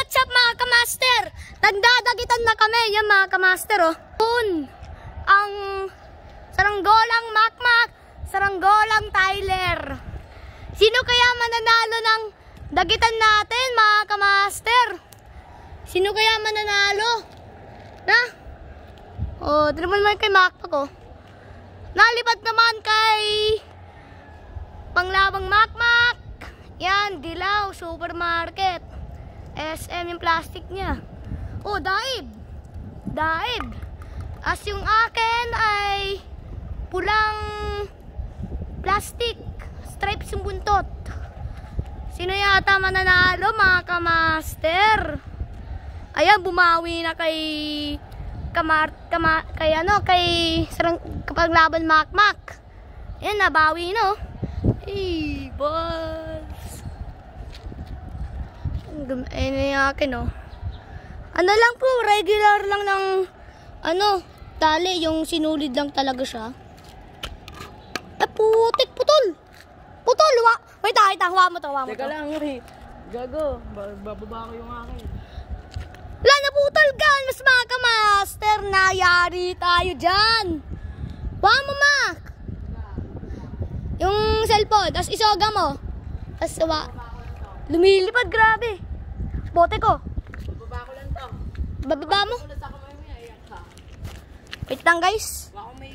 what's up mga kamaster? Nagdadagitan na kami, yan mga kamaster, oh. Ang saranggolang Makmak, saranggolang Tyler. Sino kaya mananalo ng dagitan natin mga kamaster? Sino kaya mananalo? Na? Oh, di naman kay Makmak, oh. Nalipat naman kay Panglabang Makmak. Yan, Dilaw, Supermarket. SM yung plastic niya. Oh, Daib. As yung akin ay pulang plastic. Stripes yung buntot. Sino yata mananalo mga kamaster? Ayan, bumawi na kay Paglaban Makmak. Ayan, nabawi no. Hey, boss. Ayun yung akin, oh. Ano lang po, regular lang ng, tali, yung sinulid lang talaga siya. Putik, putol, wait, hawa mo to. Teka lang, Ri. Gago, bababa ko yung akin. Wala na putol ka, mas mga kamaster, nayari tayo dyan. Hawa mo, Mak. Yung cellphone, tapos isoga mo. Tapos lumilipad, grabe. Bote ko. Bababa ko lang to. Bababa mo? Wait lang guys. Baka may